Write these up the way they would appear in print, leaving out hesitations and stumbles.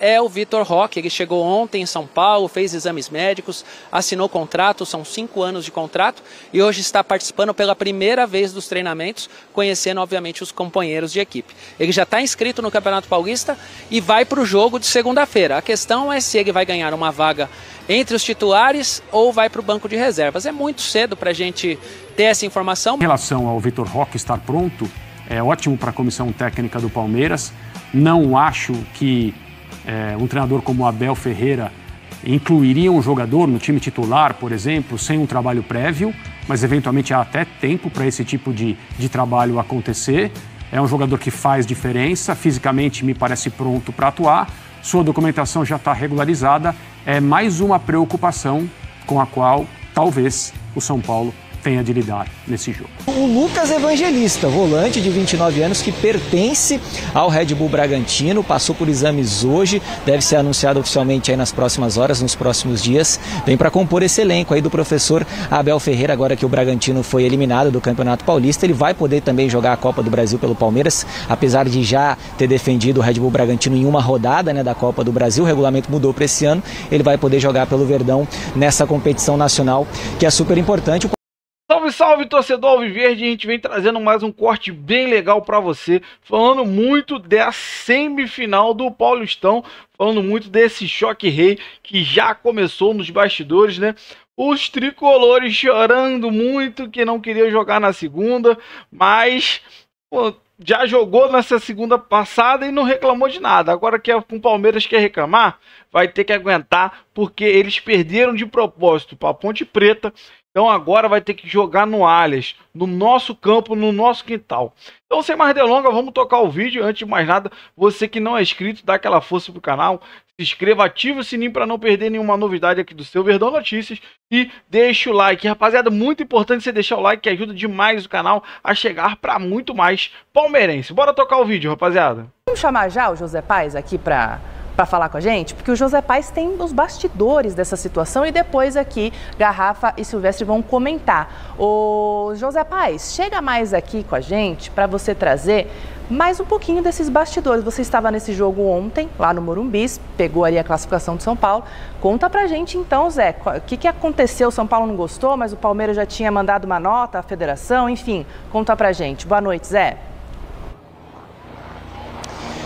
é o Vitor Roque. Ele chegou ontem em São Paulo, fez exames médicos, assinou contrato, são 5 anos de contrato e hoje está participando pela primeira vez dos treinamentos, conhecendo obviamente os companheiros de equipe. Ele já está inscrito no Campeonato Paulista e vai para o jogo de segunda-feira. A questão é se ele vai ganhar uma vaga entre os titulares ou vai para o banco de reservas. É muito cedo para a gente ter essa informação. Em relação ao Vitor Roque estar pronto, é ótimo para a comissão técnica do Palmeiras. Não acho que um treinador como o Abel Ferreira incluiria um jogador no time titular, por exemplo, sem um trabalho prévio, mas eventualmente há até tempo para esse tipo de trabalho acontecer. É um jogador que faz diferença, fisicamente me parece pronto para atuar, sua documentação já está regularizada, é mais uma preocupação com a qual talvez o São Paulo tenha de lidar nesse jogo. O Lucas Evangelista, volante de 29 anos que pertence ao Red Bull Bragantino, passou por exames hoje, deve ser anunciado oficialmente aí nas próximas horas, nos próximos dias, vem para compor esse elenco aí do professor Abel Ferreira, agora que o Bragantino foi eliminado do Campeonato Paulista, ele vai poder também jogar a Copa do Brasil pelo Palmeiras, apesar de já ter defendido o Red Bull Bragantino em uma rodada, né, da Copa do Brasil, o regulamento mudou para esse ano, ele vai poder jogar pelo Verdão nessa competição nacional, que é super importante. Salve, salve, torcedor alviverde, a gente vem trazendo mais um corte bem legal para você, falando muito da semifinal do Paulistão, falando muito desse choque rei que já começou nos bastidores, né? Os tricolores chorando muito que não queriam jogar na segunda, mas já jogou nessa segunda passada e não reclamou de nada. Agora que com o Palmeiras quer reclamar, vai ter que aguentar, porque eles perderam de propósito para a Ponte Preta. Então agora vai ter que jogar no Allianz, no nosso campo, no nosso quintal. Então sem mais delongas, vamos tocar o vídeo. Antes de mais nada, você que não é inscrito, dá aquela força pro canal. Se inscreva, ative o sininho para não perder nenhuma novidade aqui do seu Verdão Notícias. E deixa o like. Rapaziada, muito importante você deixar o like, que ajuda demais o canal a chegar para muito mais palmeirense. Bora tocar o vídeo, rapaziada. Vamos chamar já o José Paes aqui para falar com a gente, porque o José Paes tem os bastidores dessa situação e depois aqui Garrafa e Silvestre vão comentar. O José Paes, chega mais aqui com a gente para você trazer mais um pouquinho desses bastidores. Você estava nesse jogo ontem, lá no Morumbi, pegou ali a classificação de São Paulo. Conta pra gente então, Zé, o que aconteceu? O São Paulo não gostou, mas o Palmeiras já tinha mandado uma nota à federação, enfim, conta pra gente. Boa noite, Zé.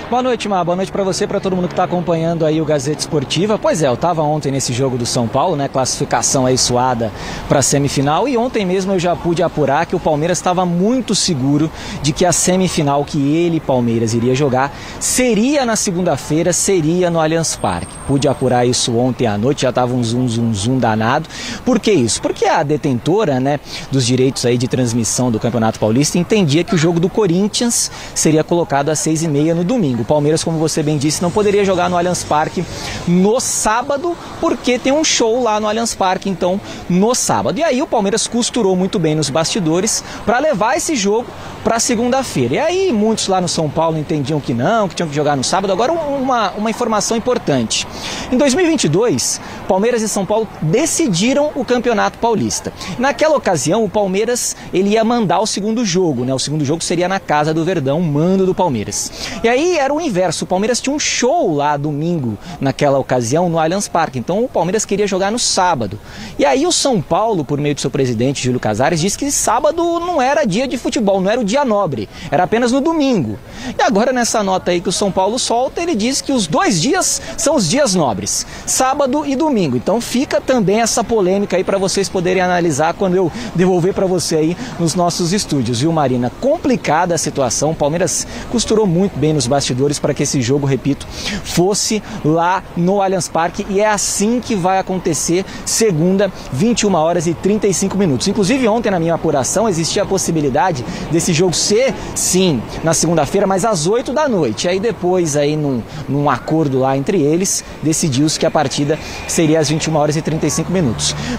Boa noite, Má. Boa noite para você, para todo mundo que está acompanhando aí o Gazeta Esportiva. Pois é, eu estava ontem nesse jogo do São Paulo, né? Classificação aí suada para a semifinal. E ontem mesmo eu já pude apurar que o Palmeiras estava muito seguro de que a semifinal que ele, Palmeiras, iria jogar seria na segunda-feira, seria no Allianz Parque. Pude apurar isso ontem à noite, já estava um zoom danado. Por que isso? Porque a detentora, né, dos direitos aí de transmissão do Campeonato Paulista entendia que o jogo do Corinthians seria colocado às 6h30 no domingo. O Palmeiras, como você bem disse, não poderia jogar no Allianz Parque no sábado, porque tem um show lá no Allianz Parque, então, no sábado. E aí o Palmeiras costurou muito bem nos bastidores para levar esse jogo para segunda-feira. E aí muitos lá no São Paulo entendiam que não, que tinham que jogar no sábado. Agora uma informação importante. Em 2022, Palmeiras e São Paulo decidiram o Campeonato Paulista. Naquela ocasião, o Palmeiras ele ia mandar o segundo jogo, né? O segundo jogo seria na casa do Verdão, mando do Palmeiras. E aí era o inverso, o Palmeiras tinha um show lá domingo, naquela ocasião, no Allianz Parque. Então o Palmeiras queria jogar no sábado. E aí o São Paulo, por meio do seu presidente, Júlio Casares, disse que sábado não era dia de futebol, não era o dia nobre, era apenas no domingo. E agora nessa nota aí que o São Paulo solta, ele diz que os 2 dias são os dias nobres, sábado e domingo. Então fica também essa polêmica aí para vocês poderem analisar quando eu devolver para você aí nos nossos estúdios, viu, Marina? Complicada a situação, o Palmeiras costurou muito bem nos bastidores para que esse jogo, repito, fosse lá no Allianz Parque, e é assim que vai acontecer segunda, 21h35. Inclusive ontem na minha apuração existia a possibilidade desse jogo ser, sim, na segunda-feira, mas às 8 da noite. Aí depois, aí num acordo lá entre eles, decidiu-se que a partida seria seria às 21h35.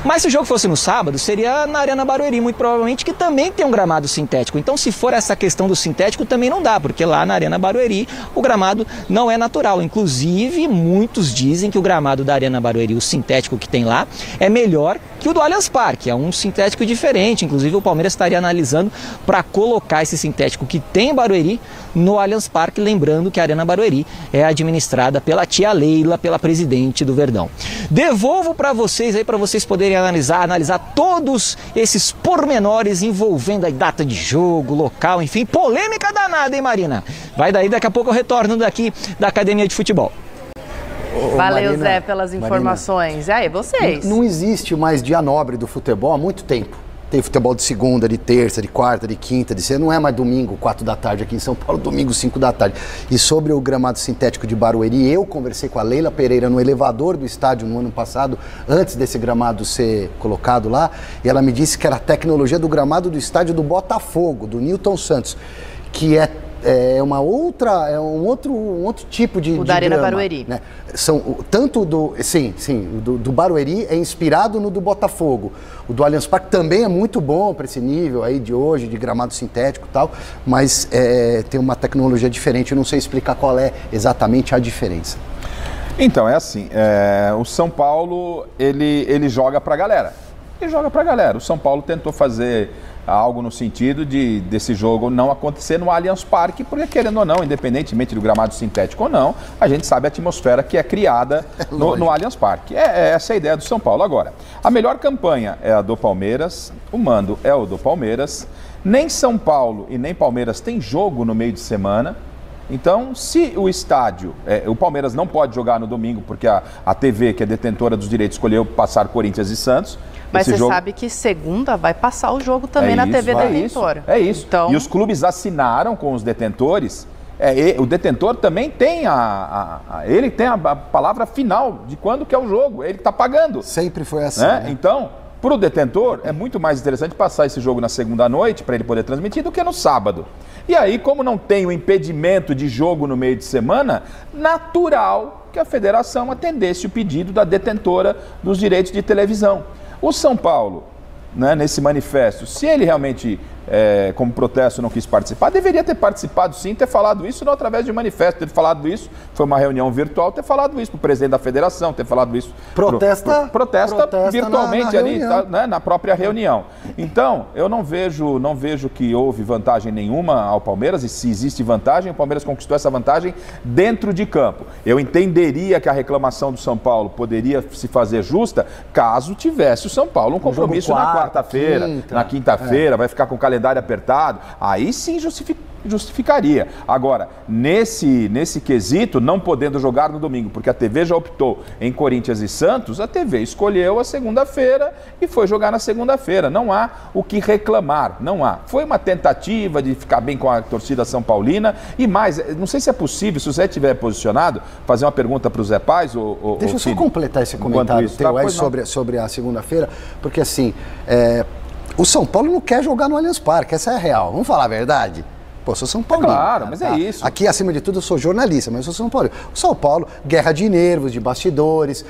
Mas se o jogo fosse no sábado, seria na Arena Barueri, muito provavelmente, que também tem um gramado sintético. Então, se for essa questão do sintético, também não dá, porque lá na Arena Barueri o gramado não é natural. Inclusive, muitos dizem que o gramado da Arena Barueri, o sintético que tem lá, é melhor que o do Allianz Parque, é um sintético diferente. Inclusive, o Palmeiras estaria analisando para colocar esse sintético que tem em Barueri no Allianz Parque, lembrando que a Arena Barueri é administrada pela tia Leila, pela presidente do Verdão. Devolvo para vocês aí, para vocês poderem analisar todos esses pormenores envolvendo a data de jogo, local, enfim, polêmica danada, hein, Marina? Vai daí, daqui a pouco eu retorno daqui da Academia de Futebol. Valeu, Marina, Zé, pelas informações. E aí, vocês? Não existe mais dia nobre do futebol há muito tempo. Tem futebol de segunda, de terça, de quarta, de quinta, de sexta. Não é mais domingo, 4 da tarde aqui em São Paulo, domingo, 5 da tarde. E sobre o gramado sintético de Barueri, eu conversei com a Leila Pereira no elevador do estádio no ano passado, antes desse gramado ser colocado lá, e ela me disse que era a tecnologia do gramado do estádio do Botafogo, do Newton Santos, que é um outro tipo de da Arena grama, Barueri. Né? Tanto do Barueri é inspirado no do Botafogo. O do Allianz Parque também é muito bom para esse nível aí de hoje, de gramado sintético e tal, mas tem uma tecnologia diferente. Eu não sei explicar qual é exatamente a diferença. Então, é assim, o São Paulo, ele joga pra galera. Ele joga pra galera. O São Paulo tentou fazer algo no sentido desse jogo não acontecer no Allianz Parque, porque querendo ou não, independentemente do gramado sintético ou não, a gente sabe a atmosfera que é criada no Allianz Parque. Essa é a ideia do São Paulo. Agora, a melhor campanha é a do Palmeiras, o mando é o do Palmeiras, nem São Paulo e nem Palmeiras tem jogo no meio de semana. Então, se o estádio, o Palmeiras não pode jogar no domingo, porque a TV, que é detentora dos direitos, escolheu passar Corinthians e Santos. Mas você sabe que segunda vai passar o jogo também na TV detentora. É isso. Então... E os clubes assinaram com os detentores. O detentor também tem ele tem a palavra final de quando que é o jogo. Ele está pagando. Sempre foi assim. Né? Então, para o detentor, é muito mais interessante passar esse jogo na segunda noite, para ele poder transmitir, do que no sábado. E aí, como não tem o impedimento de jogo no meio de semana, natural que a federação atendesse o pedido da detentora dos direitos de televisão. O São Paulo, né, nesse manifesto, se ele realmente, como protesto, não quis participar, deveria ter participado sim, ter falado isso, não através de um manifesto, ter falado isso, foi uma reunião virtual, ter falado isso para o presidente da federação, ter falado isso... Protesta virtualmente ali, tá, né, na própria reunião. Então, eu não vejo que houve vantagem nenhuma ao Palmeiras, e se existe vantagem, o Palmeiras conquistou essa vantagem dentro de campo. Eu entenderia que a reclamação do São Paulo poderia se fazer justa caso tivesse o São Paulo um compromisso na quarta-feira, na quinta-feira, vai ficar com o calendário apertado, aí sim justificaria. Agora, nesse quesito, não podendo jogar no domingo, porque a TV já optou em Corinthians e Santos, a TV escolheu a segunda-feira e foi jogar na segunda-feira. Não há o que reclamar, não há. Foi uma tentativa de ficar bem com a torcida São Paulina e mais, não sei se é possível, se o Zé estiver posicionado, fazer uma pergunta para o Zé Paz. Deixa eu só completar esse comentário teu aí sobre a segunda-feira, porque assim... O São Paulo não quer jogar no Allianz Parque, essa é a real. Vamos falar a verdade? Pô, eu sou São Paulo. Claro, mas é isso. Aqui, acima de tudo, eu sou jornalista, mas eu sou São Paulo. O São Paulo, guerra de nervos, de bastidores.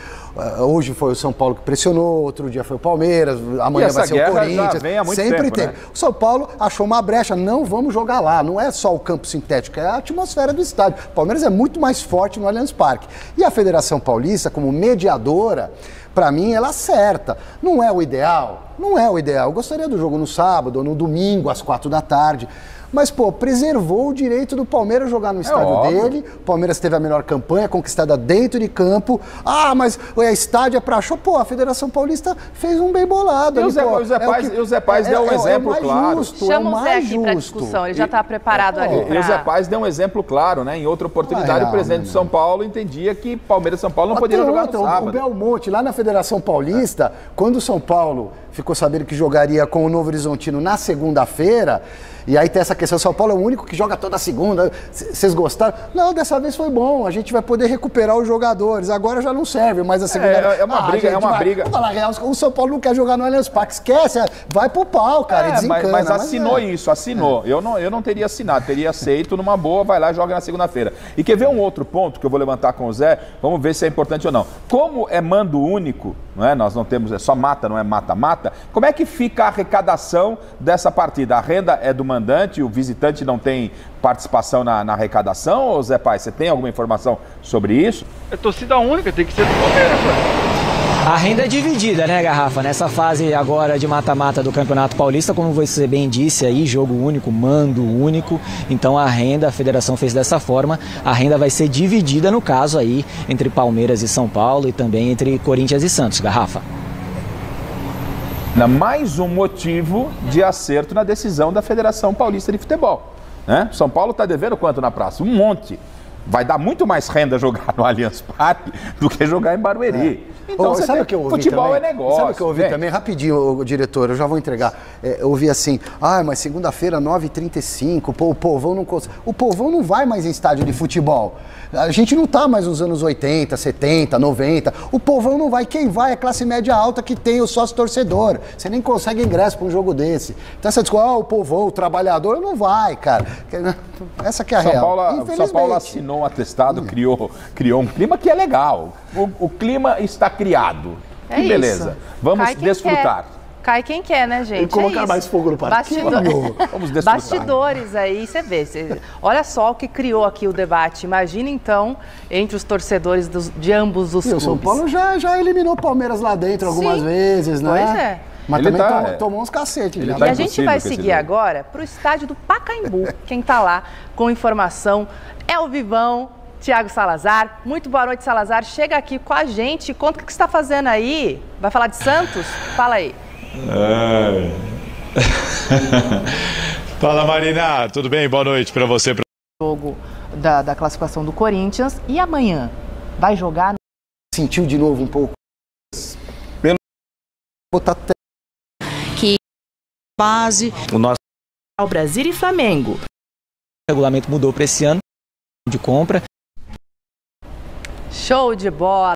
Hoje foi o São Paulo que pressionou, outro dia foi o Palmeiras, amanhã vai ser o Corinthians. Já vem há muito sempre tempo, tem. Né? O São Paulo achou uma brecha, não vamos jogar lá. Não é só o campo sintético, é a atmosfera do estádio. O Palmeiras é muito mais forte no Allianz Parque. E a Federação Paulista, como mediadora, para mim, ela acerta. Não é o ideal? Não é o ideal. Eu gostaria do jogo no sábado ou no domingo, às 4 da tarde. Mas, pô, preservou o direito do Palmeiras jogar no estádio dele. O Palmeiras teve a melhor campanha, conquistada dentro de campo. Ah, mas o estádio é pra show. Pô, a Federação Paulista fez um bem bolado. E o Zé Paz deu um exemplo claro. Chama o Zé aqui pra discussão, ele já está preparado ali. E o Zé Paz deu um exemplo claro, né? Em outra oportunidade, o presidente de São Paulo entendia que Palmeiras e São Paulo não poderiam jogar no sábado. O Belmonte, lá na Federação Paulista, quando o São Paulo ficou sabendo que jogaria com o Novo Horizontino na segunda-feira, e aí tem essa questão. São Paulo é o único que joga toda segunda. Vocês gostaram? Não, dessa vez foi bom. A gente vai poder recuperar os jogadores. Agora já não serve, mas a segunda... É uma briga. Vamos falar real, o São Paulo não quer jogar no Allianz Parque. Esquece, vai pro pau, cara, e desencana. Mas assinou isso, assinou. Eu não teria assinado, teria aceito numa boa, vai lá e joga na segunda-feira. E quer ver um outro ponto que eu vou levantar com o Zé? Vamos ver se é importante ou não. Como é mando único, não é? Nós não temos, é só mata, não é mata-mata. Como é que fica a arrecadação dessa partida? A renda é do mandante, o visitante não tem participação na arrecadação? Ou Zé Pai, você tem alguma informação sobre isso? É torcida única, tem que ser do Palmeiras, A renda é dividida, né, Garrafa? Nessa fase agora de mata-mata do Campeonato Paulista, como você bem disse aí, jogo único, mando único. Então a renda, a federação fez dessa forma, a renda vai ser dividida no caso aí entre Palmeiras e São Paulo e também entre Corinthians e Santos. Garrafa. Mais um motivo de acerto na decisão da Federação Paulista de Futebol, né? São Paulo está devendo quanto na praça? Um monte. Vai dar muito mais renda jogar no Allianz Parque do que jogar em Barueri. Então, sabe o que eu ouvi futebol também? É negócio. Sabe o que eu ouvi também? Rapidinho, diretor, eu já vou entregar. Eu ouvi assim, mas segunda-feira, 9h35, o povão não consegue. O povão não vai mais em estádio de futebol. A gente não tá mais nos anos 80, 70, 90. O povão não vai. Quem vai é classe média alta que tem o sócio torcedor. Você nem consegue ingresso para um jogo desse. Então essa desculpa, o povão, o trabalhador, não vai, cara. Essa que é a real. São Paulo assinou um atestado, criou um clima que é legal. O clima está criado. Que beleza. Vamos desfrutar. Cai quem quer, né, gente? E colocar mais fogo no parque. Vamos desfrutar. Bastidores aí, você vê. Olha só o que criou aqui o debate. Imagina, então, entre os torcedores de ambos os clubes. O São Paulo já eliminou o Palmeiras lá dentro algumas vezes, né? Pois é. Mas ele também tomou uns cacetes. E a gente vai seguir agora para o estádio do Pacaembu. Quem está lá com informação é o Vivão, Thiago Salazar. Muito boa noite, Salazar. Chega aqui com a gente. Conta o que você está fazendo aí. Vai falar de Santos? Fala aí. Fala, Marina. Tudo bem? Boa noite para você. Jogo da classificação do Corinthians. E amanhã? Vai jogar? Sentiu de novo um pouco? Botar que base o nosso ao Brasil e Flamengo. O regulamento mudou para esse ano de compra. Show de bola.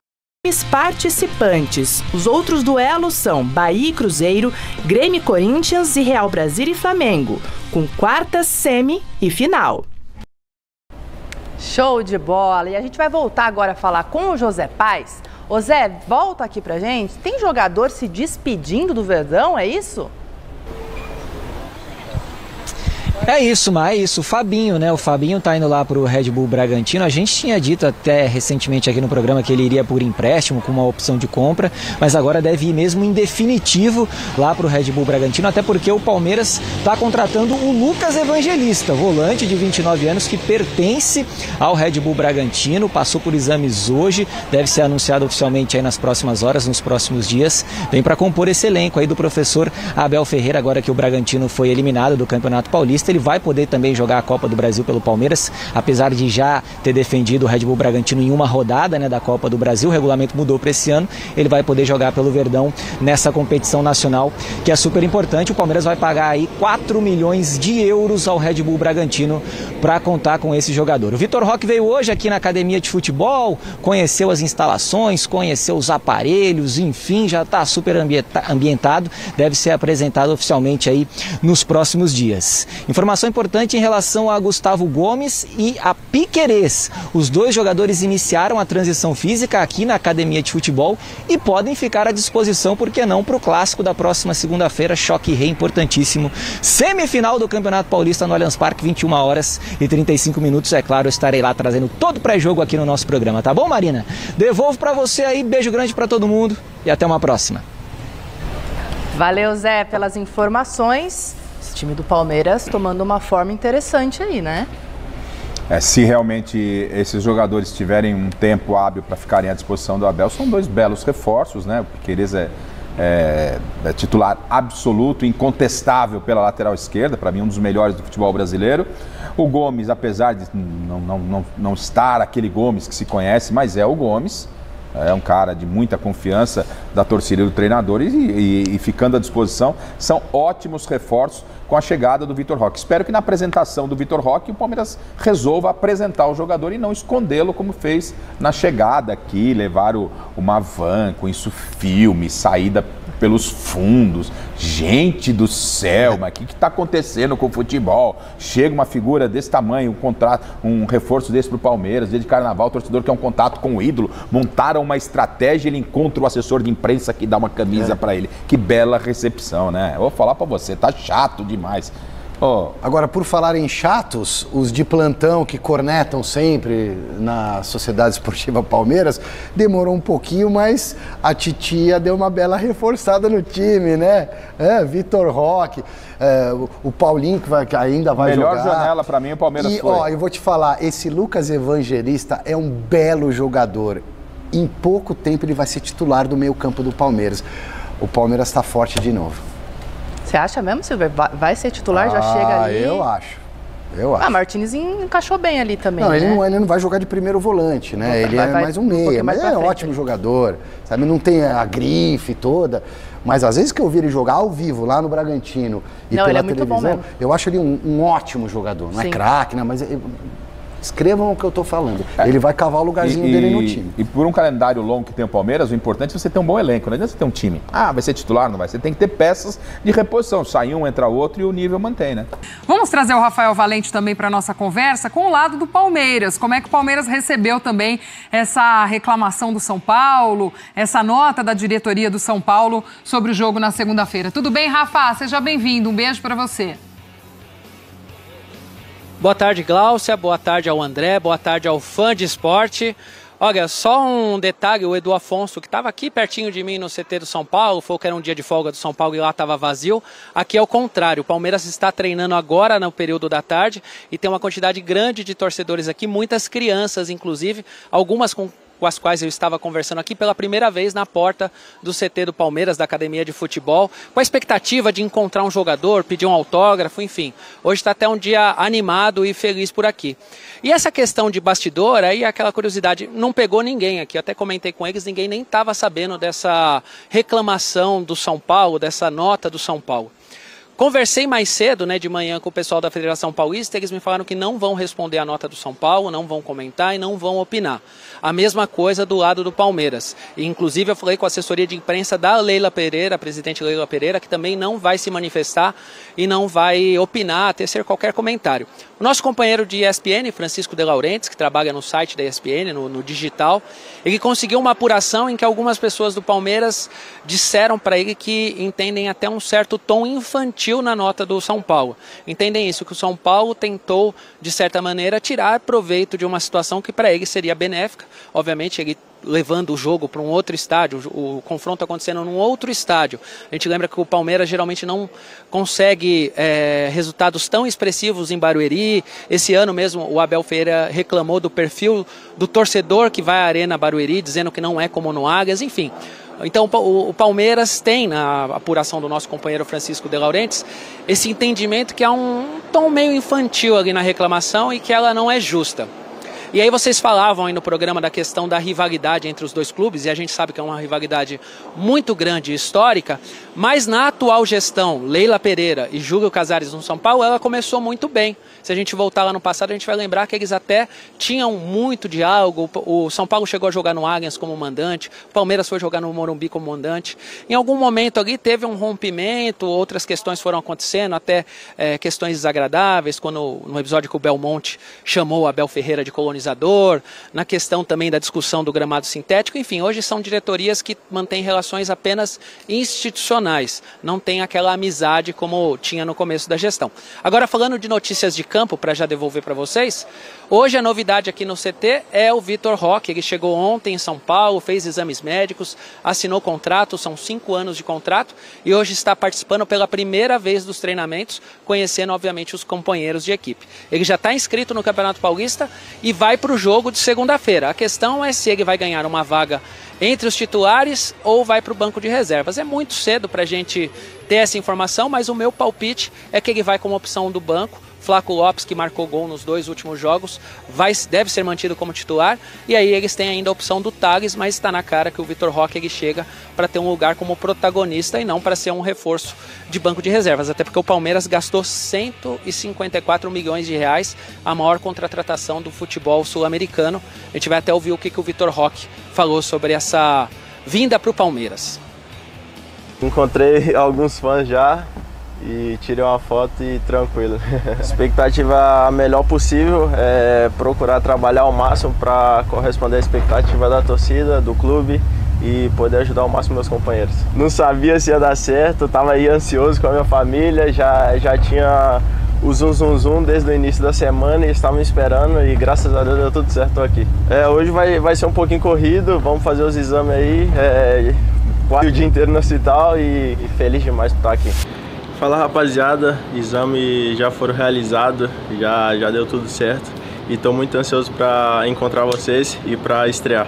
Os participantes. Os outros duelos são Bahia e Cruzeiro, Grêmio e Corinthians e Real Brasil e Flamengo, com quartas, semi e final. Show de bola. E a gente vai voltar agora a falar com o José Paes. Ô Zé, volta aqui pra gente. Tem jogador se despedindo do Verdão, é isso? É isso, o Fabinho, né? O Fabinho tá indo lá pro Red Bull Bragantino. A gente tinha dito até recentemente aqui no programa que ele iria por empréstimo com uma opção de compra, mas agora deve ir mesmo em definitivo lá pro Red Bull Bragantino, até porque o Palmeiras tá contratando o Lucas Evangelista, volante de 29 anos que pertence ao Red Bull Bragantino, passou por exames hoje, deve ser anunciado oficialmente aí nas próximas horas, nos próximos dias. Vem para compor esse elenco aí do professor Abel Ferreira, agora que o Bragantino foi eliminado do Campeonato Paulista. Ele vai poder também jogar a Copa do Brasil pelo Palmeiras, apesar de já ter defendido o Red Bull Bragantino em uma rodada, né, da Copa do Brasil. O regulamento mudou para esse ano, ele vai poder jogar pelo Verdão nessa competição nacional, que é super importante. O Palmeiras vai pagar aí 4 milhões de euros ao Red Bull Bragantino para contar com esse jogador. O Vitor Roque veio hoje aqui na academia de futebol, conheceu as instalações, conheceu os aparelhos, enfim, já está super ambientado, deve ser apresentado oficialmente aí nos próximos dias. Informação importante em relação a Gustavo Gomes e a Piquerez. Os dois jogadores iniciaram a transição física aqui na academia de futebol e podem ficar à disposição, por que não, para o clássico da próxima segunda-feira, choque rei importantíssimo. Semifinal do Campeonato Paulista no Allianz Parque, 21h35. É claro, eu estarei lá trazendo todo o pré-jogo aqui no nosso programa, tá bom, Marina? Devolvo para você aí, beijo grande para todo mundo e até uma próxima. Valeu, Zé, pelas informações. Esse time do Palmeiras tomando uma forma interessante aí, né? Se realmente esses jogadores tiverem um tempo hábil para ficarem à disposição do Abel, são dois belos reforços, né? O Piquerez é titular absoluto, incontestável pela lateral esquerda, para mim um dos melhores do futebol brasileiro. O Gomes, apesar de não estar aquele Gomes que se conhece, mas é o Gomes. é um cara de muita confiança da torcida e do treinador e ficando à disposição, são ótimos reforços com a chegada do Vitor Roque. Espero que na apresentação do Vitor Roque o Palmeiras resolva apresentar o jogador e não escondê-lo como fez na chegada aqui, levar uma van com isso filme, saída pelos fundos. Gente do céu, mas o que está acontecendo com o futebol? Chega uma figura desse tamanho, um reforço desse para o Palmeiras, dia de carnaval, o torcedor quer um contato com o ídolo, montaram uma estratégia, ele encontra o assessor de imprensa que dá uma camisa para ele. Que bela recepção, né? Eu vou falar para você, tá chato demais. Agora, por falar em chatos, os de plantão que cornetam sempre na Sociedade Esportiva Palmeiras, demorou um pouquinho, mas a titia deu uma bela reforçada no time, né? Vitor Roque, o Paulinho que ainda vai jogar. Melhor janela para mim o Palmeiras foi. Eu vou te falar, esse Lucas Evangelista é um belo jogador. Em pouco tempo ele vai ser titular do meio-campo do Palmeiras. O Palmeiras está forte de novo. Você acha mesmo, Silver? Vai ser titular, já chega ali? Eu acho. Martínez encaixou bem ali também, não, né? ele não vai jogar de primeiro volante, né? Ele é mais um meia, mas é um ótimo jogador, sabe? Não tem a grife toda, mas às vezes que eu vi ele jogar ao vivo lá no Bragantino e pela televisão, eu acho ele um ótimo jogador. Não é craque, né? Mas escrevam o que eu estou falando. Ele vai cavar o lugarzinho dele no time. E por um calendário longo que tem o Palmeiras, o importante é você ter um bom elenco. Não adianta você ter um time. Vai ser titular, não vai. Você tem que ter peças de reposição. Sai um, entra outro e o nível mantém, né? Vamos trazer o Rafael Valente também para a nossa conversa com o lado do Palmeiras. Como é que o Palmeiras recebeu também essa reclamação do São Paulo, essa nota da diretoria do São Paulo sobre o jogo na segunda-feira. Tudo bem, Rafa? Seja bem-vindo. Um beijo para você. Boa tarde, Gláucia, boa tarde ao André, boa tarde ao fã de esporte. Olha, só um detalhe, o Edu Afonso, que estava aqui pertinho de mim no CT do São Paulo, falou que era um dia de folga do São Paulo e lá estava vazio. Aqui é o contrário, o Palmeiras está treinando agora no período da tarde e tem uma quantidade grande de torcedores aqui, muitas crianças inclusive, algumas com as quais eu estava conversando aqui pela primeira vez na porta do CT do Palmeiras, da Academia de Futebol, com a expectativa de encontrar um jogador, pedir um autógrafo, enfim. Hoje está até um dia animado e feliz por aqui. E essa questão de bastidor, aí aquela curiosidade, não pegou ninguém aqui, eu até comentei com eles, ninguém nem estava sabendo dessa reclamação do São Paulo, dessa nota do São Paulo. Conversei mais cedo, de manhã, com o pessoal da Federação Paulista, eles me falaram que não vão responder a nota do São Paulo, não vão comentar e não vão opinar. A mesma coisa do lado do Palmeiras. E, inclusive, eu falei com a assessoria de imprensa da Leila Pereira, a presidente Leila Pereira, que também não vai se manifestar e não vai opinar, tecer qualquer comentário. O nosso companheiro de ESPN, Francisco de Laurentiis, que trabalha no site da ESPN, no digital, ele conseguiu uma apuração em que algumas pessoas do Palmeiras disseram para ele que entendem até um certo tom infantil na nota do São Paulo. Entendem isso, que o São Paulo tentou, de certa maneira, tirar proveito de uma situação que para ele seria benéfica. Obviamente, ele levando o jogo para um outro estádio, o confronto acontecendo num outro estádio. A gente lembra que o Palmeiras geralmente não consegue resultados tão expressivos em Barueri. Esse ano mesmo o Abel Ferreira reclamou do perfil do torcedor que vai à Arena Barueri, dizendo que não é como no Águias, enfim. Então o Palmeiras tem, na apuração do nosso companheiro Francisco de Laurentiis, esse entendimento que há um tom meio infantil ali na reclamação e que ela não é justa. E aí vocês falavam aí no programa da questão da rivalidade entre os dois clubes, e a gente sabe que é uma rivalidade muito grande e histórica, mas na atual gestão, Leila Pereira e Júlio Casares no São Paulo, ela começou muito bem. Se a gente voltar lá no passado, a gente vai lembrar que eles até tinham muito diálogo. O São Paulo chegou a jogar no Allianz como mandante, o Palmeiras foi jogar no Morumbi como mandante. Em algum momento ali teve um rompimento, outras questões foram acontecendo, até questões desagradáveis, quando no episódio que o Belmonte chamou o Abel Ferreira de colonizador, na questão também da discussão do gramado sintético. Enfim, hoje são diretorias que mantêm relações apenas institucionais, não tem aquela amizade como tinha no começo da gestão. Agora, falando de notícias de campo, para já devolver para vocês, hoje a novidade aqui no CT é o Vitor Roque. Ele chegou ontem em São Paulo, fez exames médicos, assinou contrato, são 5 anos de contrato, e hoje está participando pela primeira vez dos treinamentos, conhecendo obviamente os companheiros de equipe. Ele já está inscrito no Campeonato Paulista e vai para o jogo de segunda-feira. A questão é se ele vai ganhar uma vaga entre os titulares ou vai para o banco de reservas. É muito cedo para a gente ter essa informação, mas o meu palpite é que ele vai como opção do banco. Flaco Lopes, que marcou gol nos 2 últimos jogos, deve ser mantido como titular. E aí eles têm ainda a opção do Thales, mas está na cara que o Vitor Roque ele chega para ter um lugar como protagonista e não para ser um reforço de banco de reservas. Até porque o Palmeiras gastou 154 milhões de reais, a maior contratação do futebol sul-americano. A gente vai até ouvir o que o Vitor Roque falou sobre essa vinda para o Palmeiras. Encontrei alguns fãs já e tirei uma foto e tranquilo. Expectativa a melhor possível, procurar trabalhar ao máximo para corresponder à expectativa da torcida, do clube e poder ajudar ao máximo meus companheiros. Não sabia se ia dar certo, estava aí ansioso com a minha família, já tinha o zum desde o início da semana e estavam esperando e graças a Deus deu tudo certo, estou aqui. Hoje vai ser um pouquinho corrido, vamos fazer os exames aí, o dia inteiro no hospital e feliz demais por estar aqui. Fala rapaziada, exame já foram realizados, já deu tudo certo e estou muito ansioso para encontrar vocês e para estrear.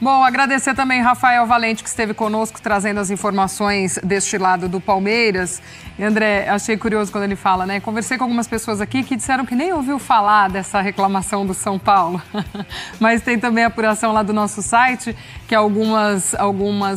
Bom, agradecer também Rafael Valente, que esteve conosco trazendo as informações deste lado do Palmeiras. E André, achei curioso quando ele fala, né? Conversei com algumas pessoas aqui que disseram que nem ouviu falar dessa reclamação do São Paulo. Mas tem também a apuração lá do nosso site, que algumas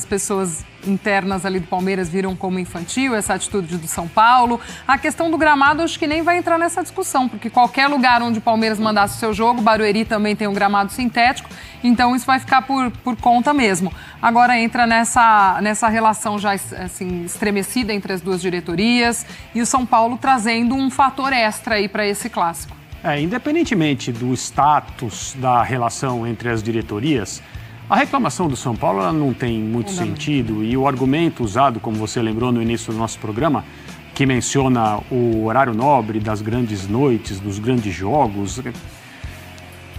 pessoas internas ali do Palmeiras viram como infantil essa atitude do São Paulo. A questão do gramado acho que nem vai entrar nessa discussão, porque qualquer lugar onde o Palmeiras mandasse o seu jogo, Barueri também tem um gramado sintético, então isso vai ficar por conta mesmo. Agora entra nessa relação já assim, estremecida entre as duas diretorias e o São Paulo trazendo um fator extra aí para esse clássico. Independentemente do status da relação entre as diretorias, a reclamação do São Paulo ela não tem muito sentido e o argumento usado, como você lembrou no início do nosso programa, que menciona o horário nobre das grandes noites, dos grandes jogos,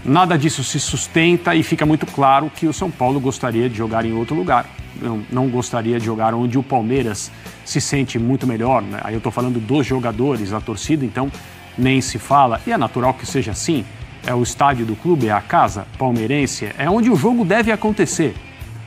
nada disso se sustenta e fica muito claro que o São Paulo gostaria de jogar em outro lugar. Não gostaria de jogar onde o Palmeiras se sente muito melhor, né? Aí eu estou falando dos jogadores, a torcida, então nem se fala, e é natural que seja assim. É o estádio do clube, é a casa palmeirense, é onde o jogo deve acontecer.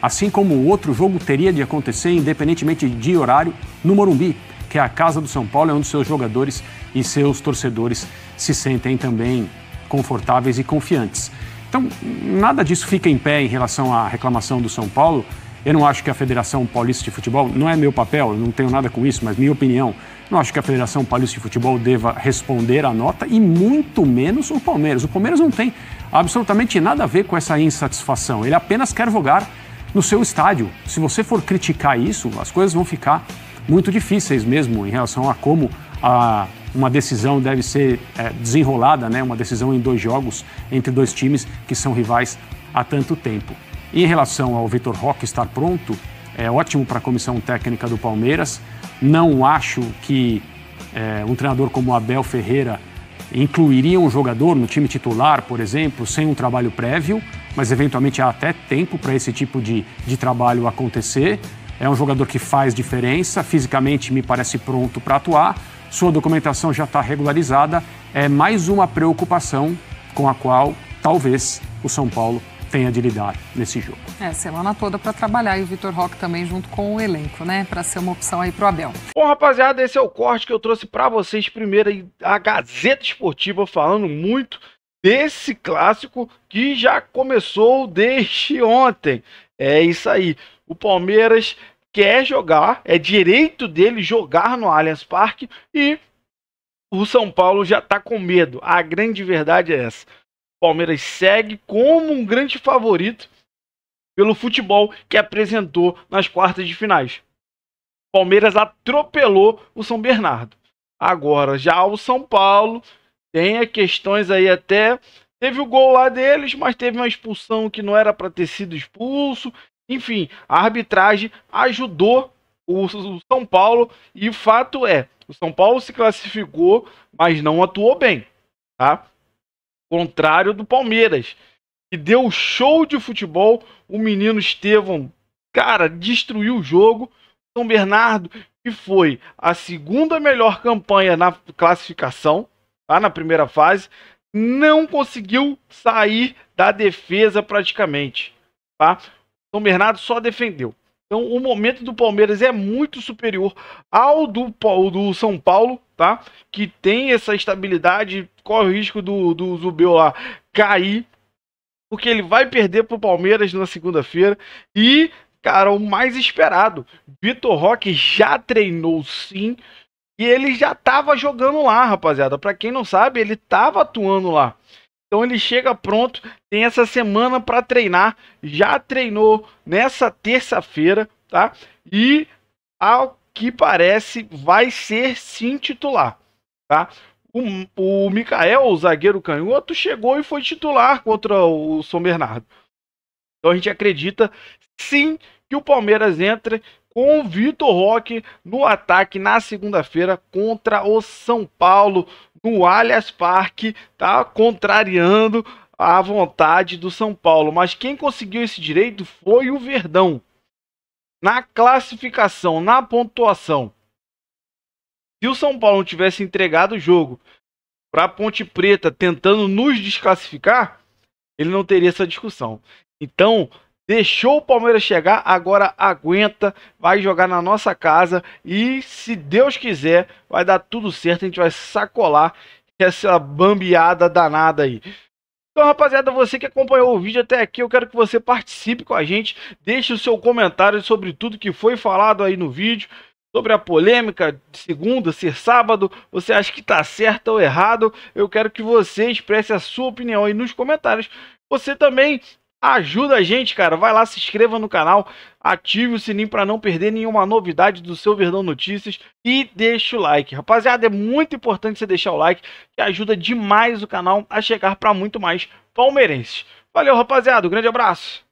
Assim como o outro jogo teria de acontecer, independentemente de horário, no Morumbi, que é a casa do São Paulo, é onde seus jogadores e seus torcedores se sentem também confortáveis e confiantes. Então, nada disso fica em pé em relação à reclamação do São Paulo. Eu não acho que a Federação Paulista de Futebol, não é meu papel, eu não tenho nada com isso, mas minha opinião, não acho que a Federação Paulista de Futebol deva responder à nota e muito menos o Palmeiras. O Palmeiras não tem absolutamente nada a ver com essa insatisfação, ele apenas quer jogar no seu estádio. Se você for criticar isso, as coisas vão ficar muito difíceis mesmo em relação a como uma decisão deve ser desenrolada, né? Uma decisão em 2 jogos entre 2 times que são rivais há tanto tempo. Em relação ao Vitor Roque estar pronto, é ótimo para a comissão técnica do Palmeiras. Não acho que um treinador como Abel Ferreira incluiria um jogador no time titular, por exemplo, sem um trabalho prévio, mas eventualmente há até tempo para esse tipo de trabalho acontecer. É um jogador que faz diferença, fisicamente me parece pronto para atuar, sua documentação já está regularizada, é mais uma preocupação com a qual talvez o São Paulo tenha de lidar nesse jogo. Semana toda para trabalhar e o Vitor Roque também junto com o elenco, né? Para ser uma opção aí pro Abel. Bom, rapaziada, esse é o corte que eu trouxe para vocês. Primeiro aí, a Gazeta Esportiva falando muito desse clássico que já começou desde ontem. É isso aí. O Palmeiras quer jogar, é direito dele jogar no Allianz Parque e o São Paulo já tá com medo. A grande verdade é essa. O Palmeiras segue como um grande favorito pelo futebol que apresentou nas quartas de finais. O Palmeiras atropelou o São Bernardo. Agora, já o São Paulo tem questões aí até... Teve o gol lá deles, mas teve uma expulsão que não era para ter sido expulso. Enfim, a arbitragem ajudou o São Paulo e o fato é, o São Paulo se classificou, mas não atuou bem, tá? Contrário do Palmeiras, que deu show de futebol, o menino Estevão, cara, destruiu o jogo. São Bernardo, que foi a segunda melhor campanha na classificação, tá, na primeira fase, não conseguiu sair da defesa praticamente, tá? São Bernardo só defendeu. Então, o momento do Palmeiras é muito superior ao do São Paulo, tá? Que tem essa estabilidade, corre o risco do Zubel lá cair, porque ele vai perder pro Palmeiras na segunda-feira. E, cara, o mais esperado, Vitor Roque já treinou sim, e ele já tava jogando lá, rapaziada. Pra quem não sabe, ele tava atuando lá. Então ele chega pronto, tem essa semana para treinar, já treinou nessa terça-feira, tá? E ao que parece vai ser sim titular, tá? O Mikael, o zagueiro canhoto, chegou e foi titular contra o São Bernardo. Então a gente acredita sim que o Palmeiras entra com o Vitor Roque no ataque na segunda-feira contra o São Paulo, no Allianz Parque, tá? Contrariando a vontade do São Paulo. Mas quem conseguiu esse direito foi o Verdão. Na classificação, na pontuação. Se o São Paulo não tivesse entregado o jogo para a Ponte Preta tentando nos desclassificar, ele não teria essa discussão. Então, deixou o Palmeiras chegar, agora aguenta, vai jogar na nossa casa e, se Deus quiser, vai dar tudo certo, a gente vai sacolar essa bambeada danada aí. Então, rapaziada, você que acompanhou o vídeo até aqui, eu quero que você participe com a gente, deixe o seu comentário sobre tudo que foi falado aí no vídeo, sobre a polêmica de segunda, ser sábado, você acha que tá certo ou errado? Eu quero que você expresse a sua opinião aí nos comentários. Você também ajuda a gente, cara. Vai lá, se inscreva no canal, ative o sininho para não perder nenhuma novidade do seu Verdão Notícias e deixa o like. Rapaziada, é muito importante você deixar o like, que ajuda demais o canal a chegar para muito mais palmeirenses. Valeu, rapaziada. Um grande abraço.